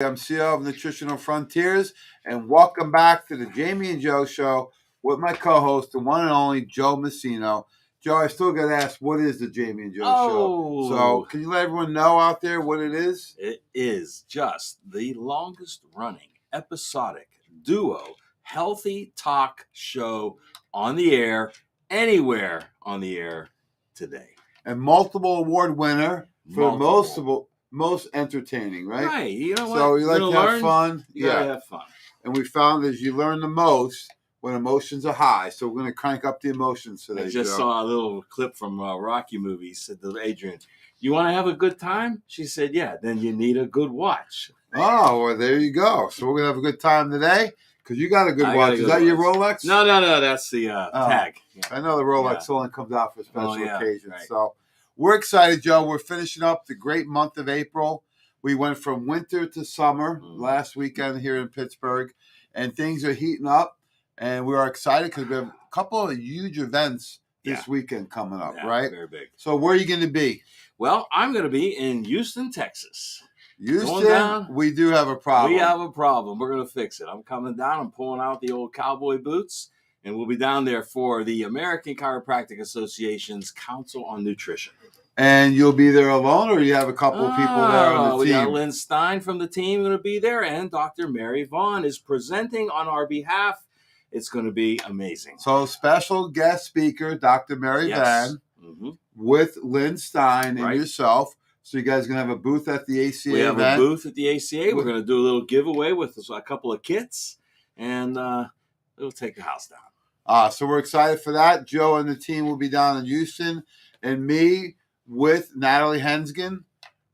I'm CEO of Nutritional Frontiers, and welcome back to the Jamie and Joe Show with my co-host, the one and only Joe Messino. Joe, I still got to ask, what is the Jamie and Joe Show? So, can you let everyone know out there what it is? It is just the longest running episodic duo healthy talk show on the air, anywhere on the air today. And multiple award winner for most entertaining, right? Right. You know what? So you like to have fun. You gotta have fun. And we found as you learn the most when emotions are high. So we're going to crank up the emotions today. I just Joe. saw a little clip from Rocky movie. He said to Adrian, "You want to have a good time?" She said, "Yeah." Then you need a good watch. Oh, well, there you go. So we're going to have a good time today because you got a good watch. Is that your Rolex? No. That's the tag. Yeah. I know the Rolex only comes out for special occasions. Right. So we're excited, Joe. We're finishing up the great month of April. We went from winter to summer last weekend here in Pittsburgh, and things are heating up. And we are excited because we have a couple of huge events this weekend coming up, right? Very big. So where are you going to be? Well, I'm going to be in Houston, Texas. Houston, we do have a problem. We have a problem. We're going to fix it. I'm coming down. I'm pulling out the old cowboy boots, and we'll be down there for the American Chiropractic Association's Council on Nutrition. And you'll be there alone, or you have a couple of people there on the team? We got Lynn Stein from the team going to be there, and Dr. Mary Vaughn is presenting on our behalf. It's going to be amazing. So special guest speaker, Dr. Mary Vaughn, with Lynn Stein and yourself. So you guys are going to have a booth at the ACA We have event. A booth at the ACA. We're going to do a little giveaway with a couple of kits, and it'll take the house down. So we're excited for that. Joe and the team will be down in Houston, and me with Natalie Hensgen,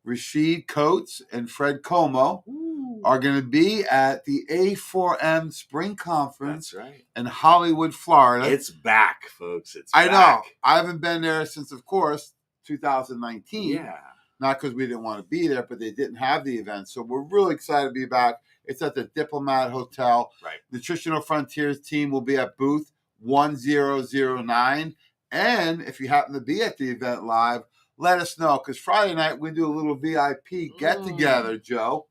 Rashid Coates, and Fred Como are going to be at the A4M Spring Conference in Hollywood, Florida. It's back, folks. I know. I haven't been there since, of course, 2019. Yeah. Not because we didn't want to be there, but they didn't have the event. So we're really excited to be back. It's at the Diplomat Hotel. Right. Nutritional Frontiers team will be at booth 1009. And if you happen to be at the event live, let us know. Because Friday night, we do a little VIP get-together, Joe,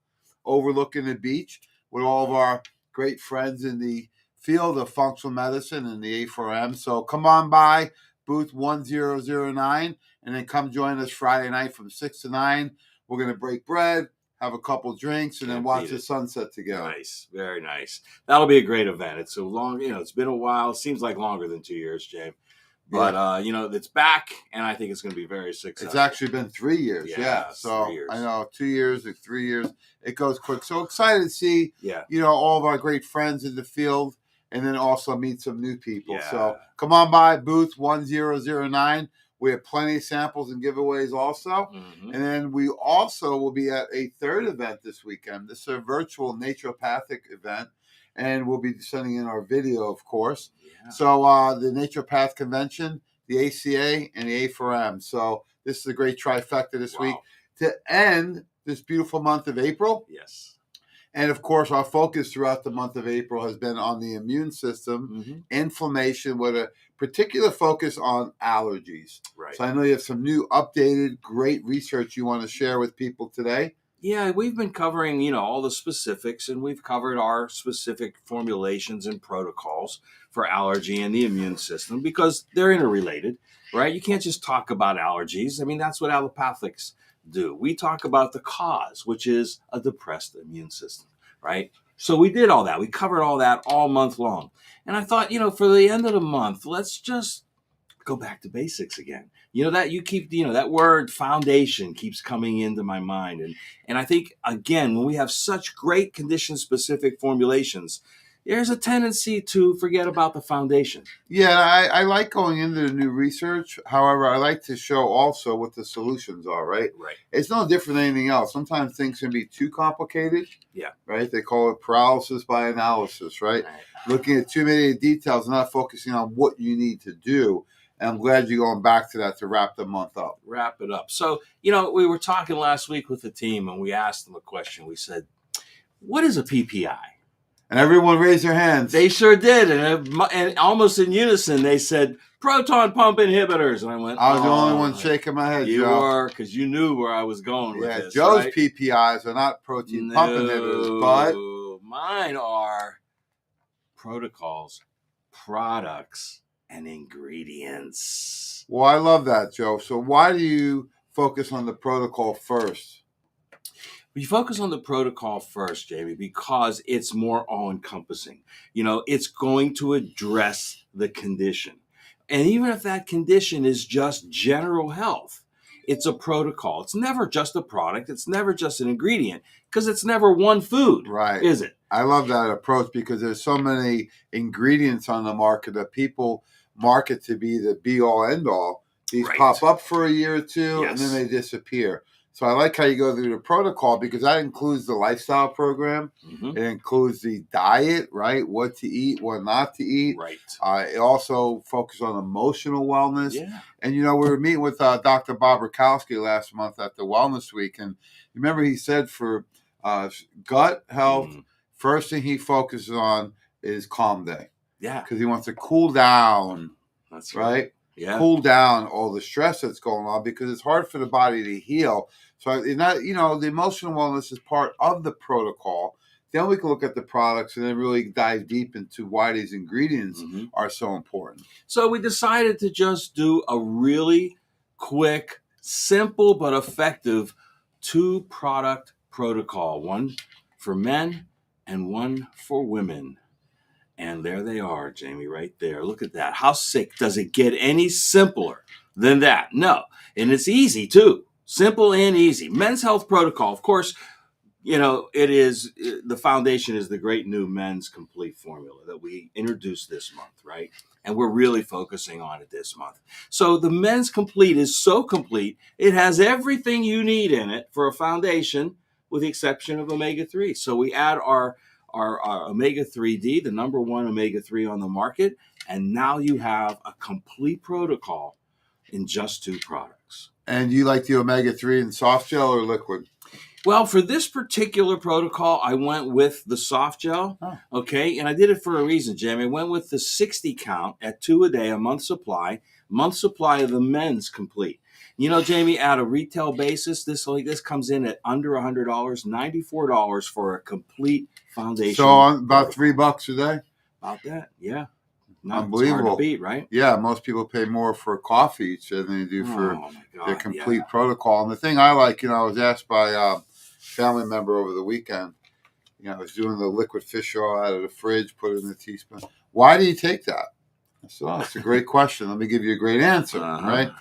overlooking the beach with all of our great friends in the field of functional medicine and the A4M. So come on by, booth 1009. And then come join us Friday night from 6 to 9. We're going to break bread, have a couple drinks, and then watch the sunset together. Nice. Very nice. That'll be a great event. It's so long, it's been a while. It seems like longer than 2 years, James. But, it's back, and I think it's going to be very successful. It's actually been 3 years. Yeah. So 3 years. I know 2 years or 3 years. It goes quick. So excited to see, all of our great friends in the field and then also meet some new people. Yeah. So come on by, booth 1009. We have plenty of samples and giveaways also. And then we also will be at a third event this weekend. This is a virtual naturopathic event. And we'll be sending in our video, of course. Yeah. So the Naturopath Convention, the ACA, and the A4M. So this is a great trifecta this week to end this beautiful month of April. Yes. And, of course, our focus throughout the month of April has been on the immune system, inflammation, with a particular focus on allergies. Right. So I know you have some new, updated, great research you want to share with people today. Yeah, we've been covering, all the specifics, and we've covered our specific formulations and protocols for allergy and the immune system because they're interrelated, right? You can't just talk about allergies. I mean, that's what allopathics do. We talk about the cause, which is a depressed immune system, right? So we did all that. We covered all that all month long. And I thought, for the end of the month, let's just go back to basics again. That word foundation keeps coming into my mind. And I think, again, when we have such great condition-specific formulations, there's a tendency to forget about the foundation. Yeah, I like going into the new research. However, I like to show also what the solutions are, right? Right. It's no different than anything else. Sometimes things can be too complicated. Yeah. Right? They call it paralysis by analysis, right? Looking at too many details and not focusing on what you need to do. And I'm glad you're going back to that to wrap the month up. Wrap it up. So, we were talking last week with the team, and we asked them a question. We said, what is a PPI? And everyone raised their hands. They sure did, and almost in unison, they said proton pump inhibitors, and I went. I was the only one shaking my head. You Joe. were, because you knew where I was going with this. Joe's right? PPIs are not protein pump inhibitors, but mine are protocols, products, and ingredients. Well, I love that, Joe. So why do you focus on the protocol first? We focus on the protocol first, Jamie, because it's more all-encompassing. It's going to address the condition. And even if that condition is just general health, it's a protocol. It's never just a product. It's never just an ingredient, because it's never one food, right? Is it? I love that approach, because there's so many ingredients on the market that people market to be the be-all, end-all. These pop up for a year or two, and then they disappear. So I like how you go through the protocol, because that includes the lifestyle program. Mm-hmm. It includes the diet, right? What to eat, what not to eat. Right. It also focuses on emotional wellness. Yeah. And, we were meeting with Dr. Bob Rakowski last month at the Wellness Week. And remember, he said for gut health, first thing he focuses on is calm day. Yeah. Because he wants to cool down. That's right. Yeah. Cool down all the stress that's going on, because it's hard for the body to heal. So, the emotional wellness is part of the protocol. Then we can look at the products and then really dive deep into why these ingredients are so important. So we decided to just do a really quick, simple, but effective 2-product protocol. One for men and one for women. And there they are, Jamie, right there. Look at that. How sick does it get any simpler than that? No. And it's easy, too. Simple and easy. Men's Health Protocol. Of course, it is, the foundation is the great new Men's Complete formula that we introduced this month, right? And we're really focusing on it this month. So the Men's Complete is so complete, it has everything you need in it for a foundation, with the exception of omega-3. So we add our omega-3D, the number one omega-3 on the market, and now you have a complete protocol in just 2 products. And you like the omega-3 in soft gel or liquid? Well, for this particular protocol, I went with the soft gel, okay? And I did it for a reason, Jamie. I went with the 60 count at 2 a day, a month supply of the Men's Complete. Jamie, at a retail basis, this comes in at under $100, $94 for a complete foundation. So about $3 a day? About that, yeah. Unbelievable. It's hard to beat, right? Yeah, most people pay more for coffee each than they do for their complete protocol. And the thing I like, I was asked by a family member over the weekend, I was doing the liquid fish oil out of the fridge, put it in a teaspoon. Why do you take that? I said, that's a great question. Let me give you a great answer, right?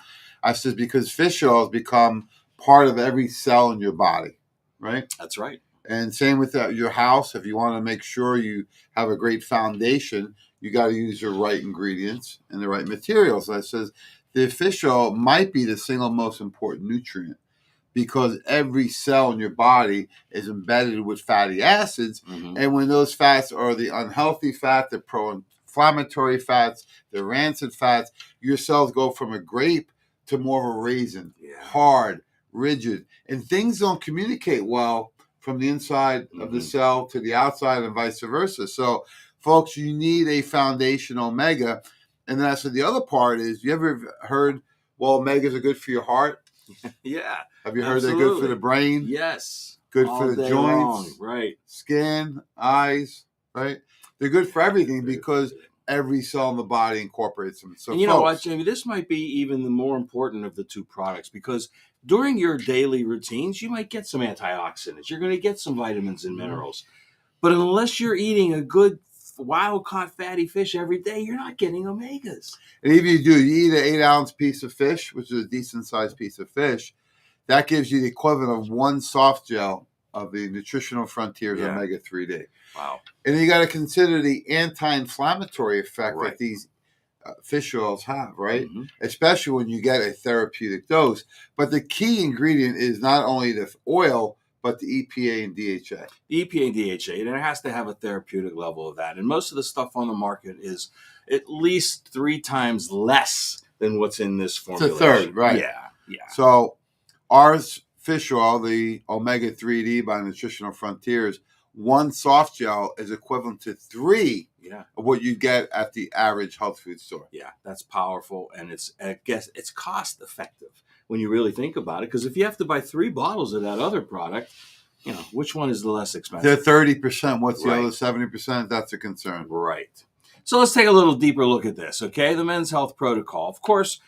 I said, because fish oil has become part of every cell in your body, right? That's right. And same with your house. If you want to make sure you have a great foundation, you got to use your right ingredients and the right materials. I says the fish oil might be the single most important nutrient, because every cell in your body is embedded with fatty acids. And when those fats are the unhealthy fat, the pro-inflammatory fats, the rancid fats, your cells go from a grape to more of a raisin, hard, rigid. And things don't communicate well from the inside of the cell to the outside and vice versa. So, folks, you need a foundation omega. And then I said the other part is, you ever heard, well, omegas are good for your heart? Yeah. Have you heard they're good for the brain? Yes. Good for the joints, right? Skin, eyes, right? They're good for everything, because every cell in the body incorporates them. So, and you know what, Jamie? This might be even the more important of the 2 products, because during your daily routines, you might get some antioxidants. You're going to get some vitamins and minerals. But unless you're eating a good wild-caught fatty fish every day, you're not getting omegas. And if you do, you eat an 8-ounce piece of fish, which is a decent-sized piece of fish, that gives you the equivalent of 1 soft gel of the Nutritional Frontiers omega-3D. Wow. And you got to consider the anti-inflammatory effect that these fish oils have, right? Especially when you get a therapeutic dose. But the key ingredient is not only the oil, but the EPA and DHA. EPA and DHA, and it has to have a therapeutic level of that. And most of the stuff on the market is at least 3 times less than what's in this formulation. It's a third, right? Yeah. So ours fish oil, the omega-3D by Nutritional Frontiers, one soft gel is equivalent to 3 Yeah. of what you get at the average health food store. Yeah, that's powerful, and I guess it's cost effective when you really think about it. Because if you have to buy 3 bottles of that other product, which one is the less They're expensive? 30%. What's the Right. other 70%? That's a concern. Right. So let's take a little deeper look at this. Okay, the Men's Health Protocol, of course,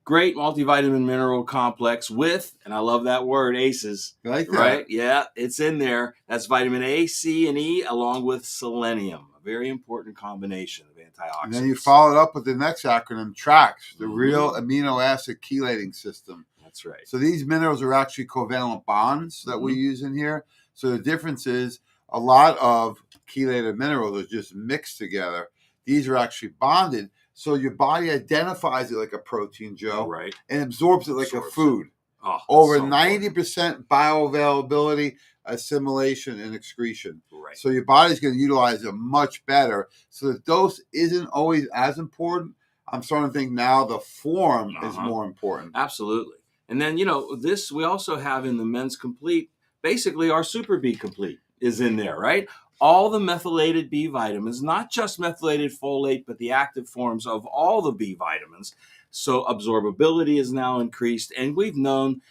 great multivitamin mineral complex with, and I love that word, ACEs. You like that? Right? Yeah, it's in there. That's vitamin A, C, and E, along with selenium. A very important combination of antioxidants. And then you follow it up with the next acronym, TRACS, the Mhm. real amino acid chelating system. That's right. So these minerals are actually covalent bonds that we Mhm. use in here. So the difference is a lot of chelated minerals are just mixed together. These are actually bonded. So your body identifies it like a protein, Joe, Right. and absorbs it like Absorbs a it. food. Oh, that's Over so important. 90% bioavailability, assimilation, and excretion. Right. So your body's going to utilize it much better. So the dose isn't always as important. I'm starting to think now the form is Uh-huh. more important. Absolutely. And then, this we also have in the Men's Complete, basically our Super B Complete is in there, right? All the methylated B vitamins, not just methylated folate, but the active forms of all the B vitamins. So absorbability is now increased. And we've known,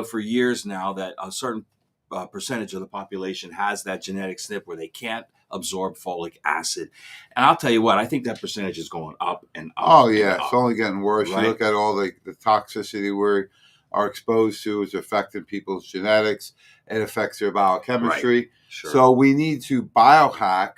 for years now that a certain percentage of the population has that genetic SNP where they can't absorb folic acid. And I'll tell you what, I think that percentage is going up and up. Oh, and yeah. up. It's only getting worse. Right. You look at all the toxicity we are exposed to. It's affecting people's genetics. It affects their biochemistry. Sure. So we need to biohack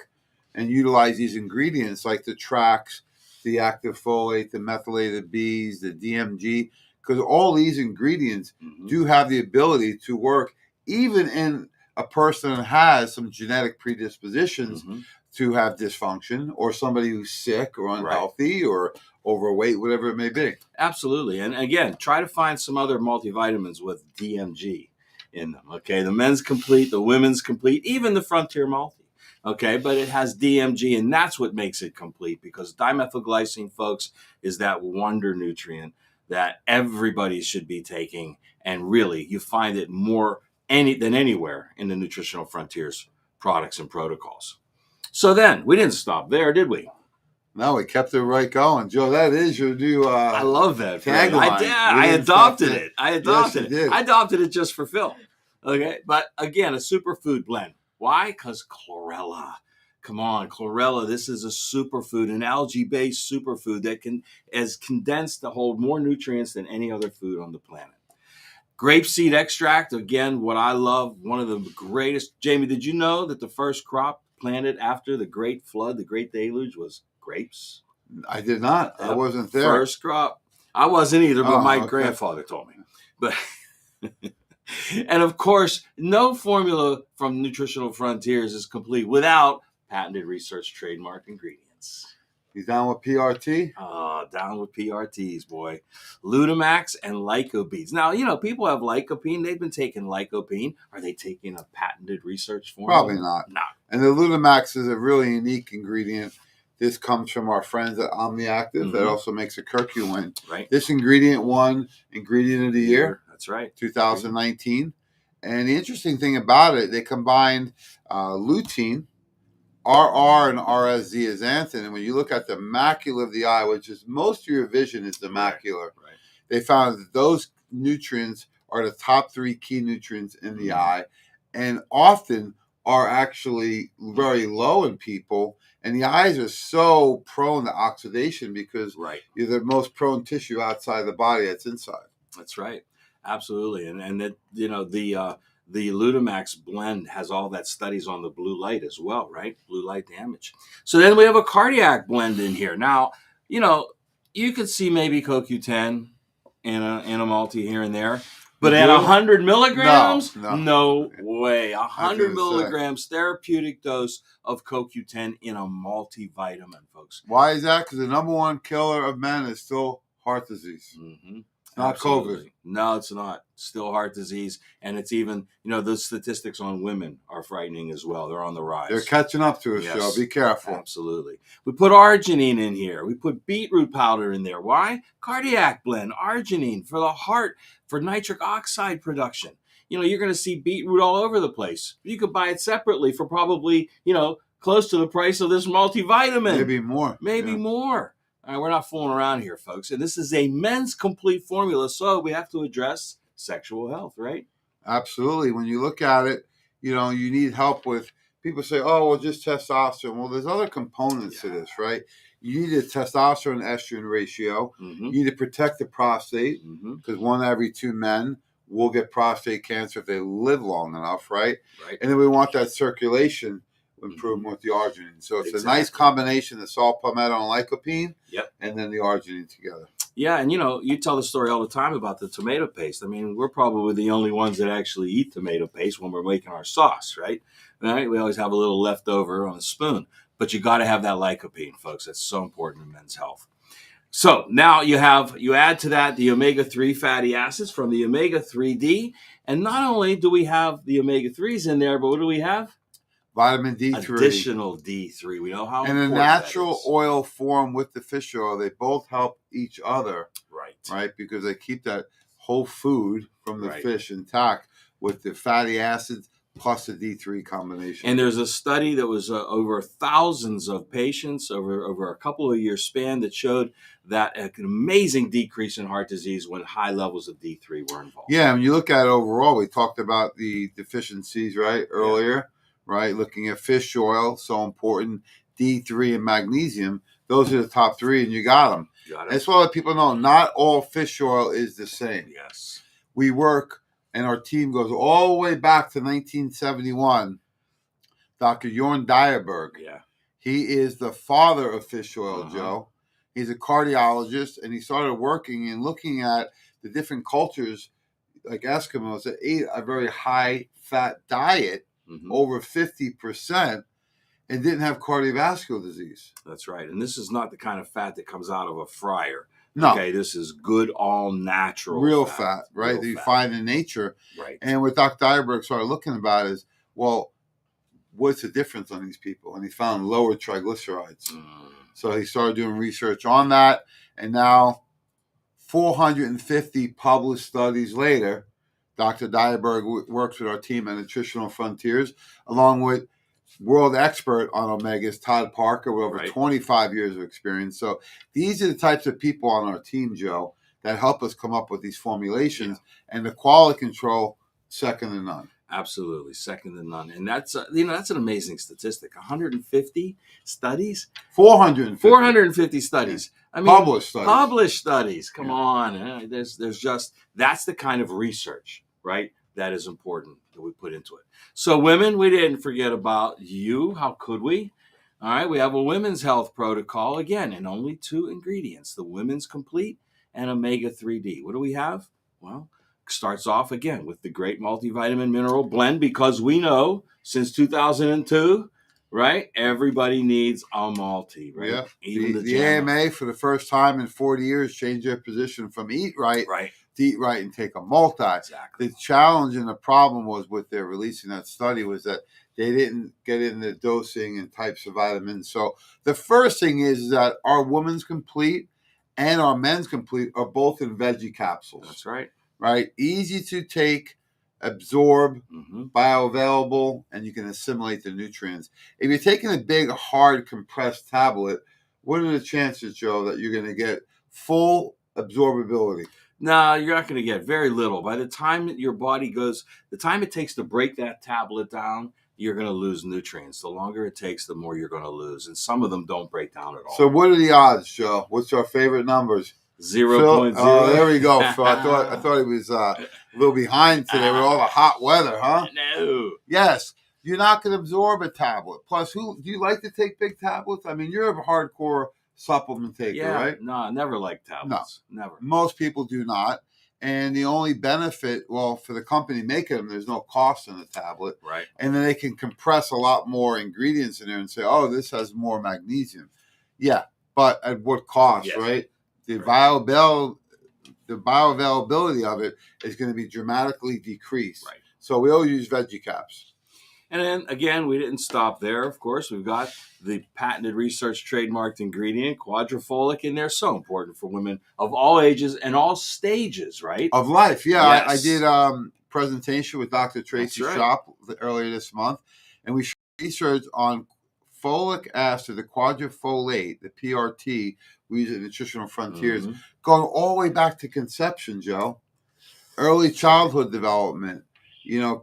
and utilize these ingredients like the TRACS, the active folate, the methylated Bs, the DMG, because all these ingredients Mhm. do have the ability to work even in a person that has some genetic predispositions Mhm. to have dysfunction, or somebody who's sick or unhealthy or overweight, whatever it may be. Absolutely. And again, try to find some other multivitamins with DMG in them. Okay. The Men's Complete, the Women's Complete, even the Frontier Multi. Okay. But it has DMG, and that's what makes it complete, because dimethylglycine, folks, is that wonder nutrient that everybody should be taking. And really, you find it more than anywhere in the Nutritional Frontiers products and protocols. So then, we didn't stop there, did we? No, we kept it right going. Joe, that is your new I love that tagline. I adopted it. I adopted Yes, you it. did. I adopted it just for Phil. Okay. But again, a superfood blend. Why? Because chlorella. Come on, chlorella. This is a superfood, an algae-based superfood that is condensed to hold more nutrients than any other food on the planet. Grapeseed extract, again, what I love, one of the greatest. Jamie, did you know that the first crop planted after the Great Flood, the Great Deluge, was grapes? I did not. I Yep. wasn't there. First crop. I wasn't either, but Oh, my okay. grandfather told me. But and of course, no formula from Nutritional Frontiers is complete without patented research trademark ingredients. You down with PRT? Down with PRTs, boy. Lutamax and lycopenes. Now, people have lycopene. They've been taking lycopene. Are they taking a patented research formula? Probably not. No. And the Lutamax is a really unique ingredient. This comes from our friends at OmniActive that Mhm. also makes a curcumin. Right. This ingredient won Ingredient of the Year, That's right. 2019. And the interesting thing about it, they combined lutein, RR, and RS-zeaxanthin. And when you look at the macula of the eye, which is most of your vision is the macula, Right. they found that those nutrients are the top 3 key nutrients in the eye, and often are actually very low in people. And the eyes are so prone to oxidation because Right. you're the most prone tissue outside the body that's inside. That's right. Absolutely. And that, the Lutamax blend has all that studies on the blue light as well, right? Blue light damage. So then we have a cardiac blend in here. Now, you could see maybe CoQ10 in a multi here and there, but You at do? 100 milligrams, No. no way. 100 gonna say. milligrams therapeutic dose of CoQ10 in a multivitamin, folks. Why is that? Because the number one killer of men is still heart disease. Mm-hmm. Not Absolutely. COVID. No, it's not. Still heart disease. And it's even, the statistics on women are frightening as well. They're on the rise. They're catching up to us, Yes. Joe. Be careful. Absolutely. We put arginine in here. We put beetroot powder in there. Why? Cardiac blend, arginine for the heart, for nitric oxide production. you're going to see beetroot all over the place. You could buy it separately for probably, close to the price of this multivitamin. Maybe more. Maybe more. All right, we're not fooling around here, folks. And this is a men's complete formula, so we have to address sexual health, right? Absolutely. When you look at it, you need help with, people say, oh, well, just testosterone. Well, there's other components to this, right? You need a testosterone estrogen ratio. Mm-hmm. You need to protect the prostate, because 1 every 2 men will get prostate cancer if they live long enough, right? Right. And then we want that circulation improvement with the arginine. So it's a nice combination of saw palmetto and lycopene, and then the arginine together. Yeah, and you tell the story all the time about the tomato paste. I mean, we're probably the only ones that actually eat tomato paste when we're making our sauce, right? Right? We always have a little leftover on a spoon. But you got to have that lycopene, folks. That's so important in men's health. So now you add to that the omega-3 fatty acids from the omega-3D. And not only do we have the omega-3s in there, but what do we have? Vitamin D3. Additional D3. We know how and important the natural that is. oil form with the fish oil, they both help each other. Right? Because they keep that whole food from the fish intact with the fatty acids plus the D3 combination. And there's a study that was over thousands of patients over a couple of years span that showed that an amazing decrease in heart disease when high levels of D3 were involved. Yeah, when you look at it overall, we talked about the deficiencies, right, earlier, right? Looking at fish oil, so important, D3 and magnesium. Those are the top 3, and you got them. That's why people know not all fish oil is the same. Yes. We work, and our team goes all the way back to 1971. Dr. Jorn Dyerberg. Yeah. He is the father of fish oil, Joe. He's a cardiologist, and he started working and looking at the different cultures, like Eskimos, that ate a very high-fat diet, over 50%, and didn't have cardiovascular disease. That's right. And this is not the kind of fat that comes out of a fryer. No. Okay, this is good, all natural real fat, right? That you find in nature. Right. And what Dr. Dyerberg started looking about is, well, what's the difference on these people? And he found lower triglycerides. So he started doing research on that. And now, 450 published studies later, Dr. Dyerberg works with our team at Nutritional Frontiers, along with world expert on omegas, Todd Parker, with over 25 years of experience. So these are the types of people on our team, Joe, that help us come up with these formulations, and the quality control, second to none. Absolutely, second to none. And that's that's an amazing statistic. 150 studies, 450 studies. I mean, published studies. Come on, there's just that's the kind of research, right? That is important that we put into it. So women, we didn't forget about you. How could we? All right, we have a women's health protocol again, and only 2 ingredients: the Women's Complete and Omega-3D. What do we have? Well, starts off again with the great multivitamin mineral blend, because we know since 2002, right, everybody needs a multi, right? Yeah. Even the AMA for the first time in 40 years changed their position from eat right, to eat right and take a multi. Exactly. The challenge and the problem was with their releasing that study was that they didn't get in the dosing and types of vitamins. So the first thing is that our Women's Complete and our Men's Complete are both in veggie capsules. That's right. Right? Easy to take, absorb, bioavailable, and you can assimilate the nutrients. If you're taking a big, hard, compressed tablet, what are the chances, Joe, that you're going to get full absorbability? No, you're not going to get very little. By the time your body goes, the time it takes to break that tablet down, you're going to lose nutrients. The longer it takes, the more you're going to lose. And some of them don't break down at all. So what are the odds, Joe? What's our favorite numbers? 0.0. Oh, there we go. Phil. I thought he was a little behind today with all the hot weather, huh? No. Yes. You're not going to absorb a tablet. Plus, do you like to take big tablets? I mean, you're a hardcore supplement taker, right? No, I never liked tablets. No, never. Most people do not. And the only benefit, well, for the company making them, there's no cost in the tablet. Right. And then they can compress a lot more ingredients in there and say, oh, this has more magnesium. Yeah, but at what cost, right? The bioavailability of it is going to be dramatically decreased. Right. So we all use veggie caps. And then, again, we didn't stop there, of course. We've got the patented research trademarked ingredient, quadrifolic, in there. So important for women of all ages and all stages, right? Of life, yeah. Yes. I did presentation with Dr. Tracy right. Shop earlier this month, and we researched on folic acid, the quadrifolate, the PRT, we use at Nutritional Frontiers, Mhm. going all the way back to conception, Joe. Early childhood development,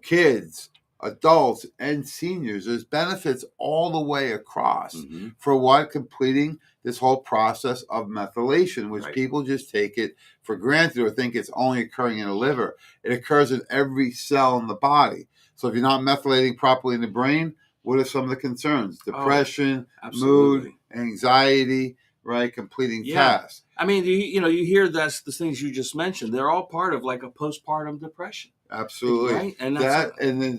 kids, adults, and seniors. There's benefits all the way across Mhm. for what? Completing this whole process of methylation, which Right. people just take it for granted or think it's only occurring in the liver. It occurs in every cell in the body. So if you're not methylating properly in the brain, what are some of the concerns? Depression, mood, Absolutely. anxiety, right? Completing Yeah. tasks. I mean, you hear that's the things you just mentioned. They're all part of like a postpartum depression, Absolutely. right? And That and then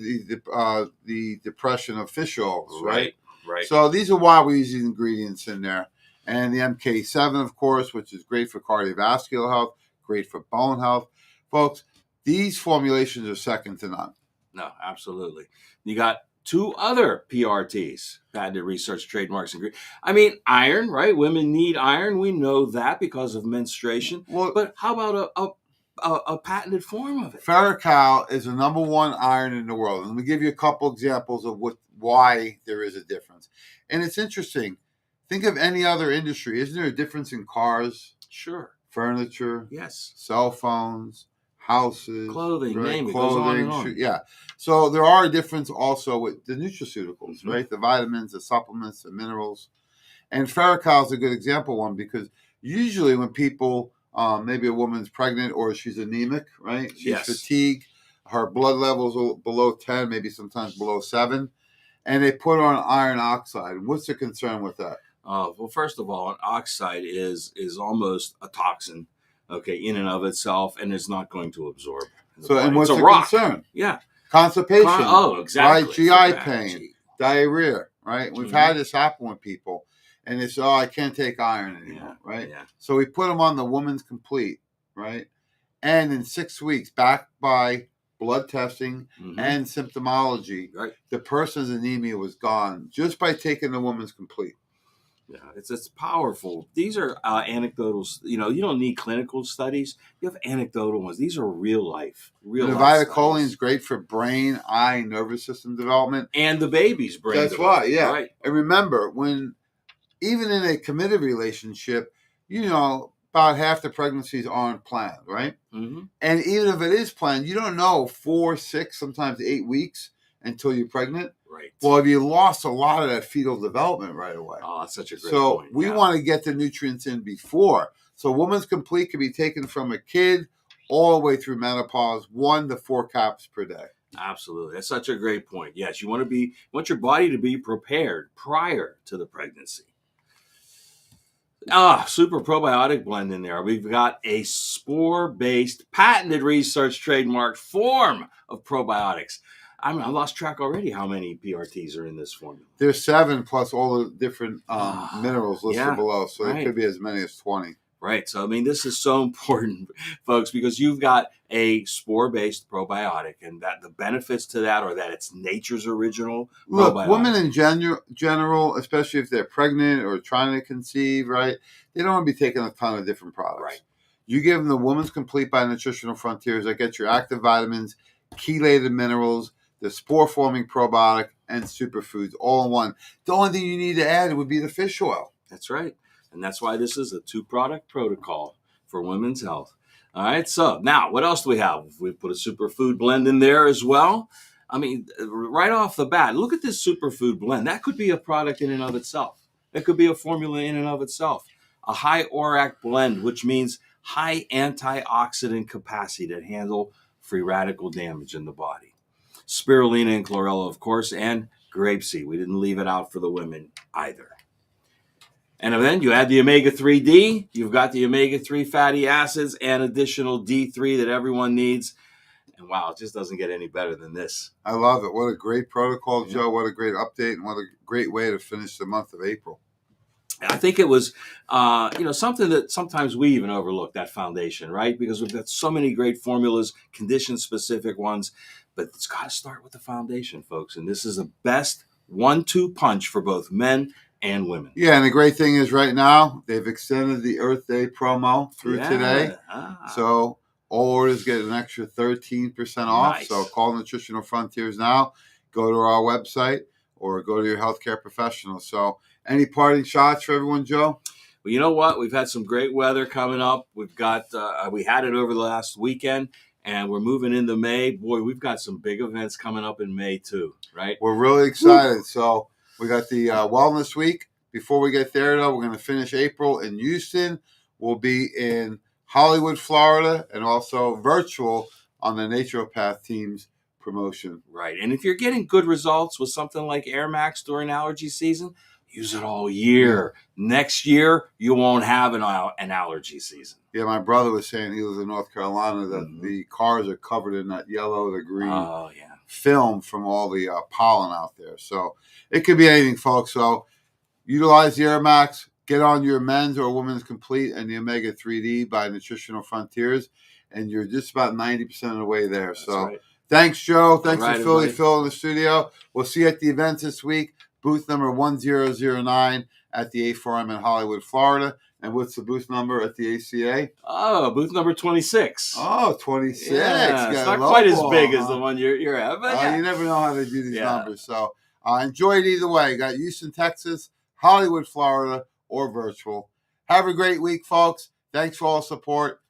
the depression of fish oils, right? right. So these are why we use these ingredients in there. And the MK7, of course, which is great for cardiovascular health, great for bone health. Folks, these formulations are second to none. No, absolutely. You got two other PRTs, patented research trademarks. I mean, iron, right? Women need iron. We know that because of menstruation. Well, But how about a patented form of it? Ferrocal is the number one iron in the world. And let me give you a couple examples of why there is a difference. And it's interesting. Think of any other industry. Isn't there a difference in cars, Sure. furniture, Yes. cell phones, houses, Clothing, right? name it, goes on and on. Yeah. So there are a difference also with the nutraceuticals, Mhm. right? The vitamins, the supplements, the minerals. And Ferrocal is a good example one because usually when people, maybe a woman's pregnant or she's anemic, right? She's Yes. fatigued, her blood levels are below 10, maybe sometimes below 7, and they put her on iron oxide. And what's the concern with that? Well, first of all, an oxide is almost a toxin, okay, in and of itself, and it's not going to absorb. So, and what's it's a the rock. concern? Yeah. Constipation. Exactly. Right? GI pain, diarrhea, right? We've had this happen with people. And they say, I can't take iron anymore, right? Yeah. So we put them on the Woman's Complete, right? And in 6 weeks, backed by blood testing and symptomology, Right. the person's anemia was gone just by taking the Woman's Complete. Yeah, it's powerful. These are anecdotal. You don't need clinical studies. You have anecdotal ones. These are real life. And the Vitacholine is great for brain, eye, nervous system development. And the baby's brain. That's why, yeah. Right. And remember, even in a committed relationship, about half the pregnancies aren't planned, right? Mm-hmm. And even if it is planned, you don't know 4, 6, sometimes 8 weeks until you're pregnant. Right. Well, have you lost a lot of that fetal development right away? Oh, that's such a great So point. we want to get the nutrients in before. So Woman's Complete can be taken from a kid all the way through menopause, 1 to 4 caps per day. Absolutely. That's such a great point. Yes, you want your body to be prepared prior to the pregnancy. Super probiotic blend in there. We've got a spore-based, patented research trademark form of probiotics. I lost track already how many PRTs are in this formula. There's 7 plus all the different minerals listed below. So there could be as many as 20. Right. So, this is so important, folks, because you've got a spore-based probiotic, and that the benefits to that are that it's nature's original probiotic. Look, women in general, especially if they're pregnant or trying to conceive, right, they don't want to be taking a ton of different products. Right. You give them the Woman's Complete by Nutritional Frontiers that gets your active vitamins, chelated minerals, the spore-forming probiotic, and superfoods all in one. The only thing you need to add would be the fish oil. That's right. And that's why this is a 2-product protocol for women's health. All right. So now what else do we have? We've put a superfood blend in there as well. Right off the bat, look at this superfood blend. That could be a product in and of itself. That could be a formula in and of itself. A high ORAC blend, which means high antioxidant capacity to handle free radical damage in the body. Spirulina and chlorella, of course, and grapeseed. We didn't leave it out for the women either. And then you add the omega-3D, you've got the omega-3 fatty acids and additional D3 that everyone needs. And wow, it just doesn't get any better than this. I love it. What a great protocol, Joe. What a great update, and what a great way to finish the month of April. I think it was, something that sometimes we even overlook, that foundation, right? Because we've got so many great formulas, condition-specific ones, but it's got to start with the foundation, folks. And this is the best 1-2 punch for both men and women. Yeah, and the great thing is right now, they've extended the Earth Day promo through today. So All orders get an extra 13% off. Nice. So call Nutritional Frontiers now. Go to our website or go to your healthcare professional. So any parting shots for everyone, Joe? Well, you know what? We've had some great weather coming up. We've got we had it over the last weekend, and we're moving into May. Boy, we've got some big events coming up in May too, right? We're really excited. Woo. So we got the Wellness Week. Before we get there, though, we're going to finish April in Houston. We'll be in Hollywood, Florida, and also virtual on the Naturopath team's promotion. Right. And if you're getting good results with something like Air Max during allergy season, use it all year. Yeah. Next year, you won't have an allergy season. Yeah, my brother was saying, he lives in North Carolina, that the cars are covered in that yellow, the green film from all the pollen out there. So it could be anything, folks. So utilize the Air Max. Get on your Men's or Women's Complete and the Omega 3D by Nutritional Frontiers, and you're just about 90% of the way there. That's so right. Thanks, Joe. Thanks for Philly Phil in the studio. We'll see you at the events this week. Booth number 1009 at the A4M in Hollywood, Florida. And what's the booth number at the ACA? Oh, booth number 26. Oh, 26. Yeah, it's not quite as big as the one you're at. But you never know how they do these numbers. So enjoy it either way. You got Houston, Texas, Hollywood, Florida, or virtual. Have a great week, folks. Thanks for all the support.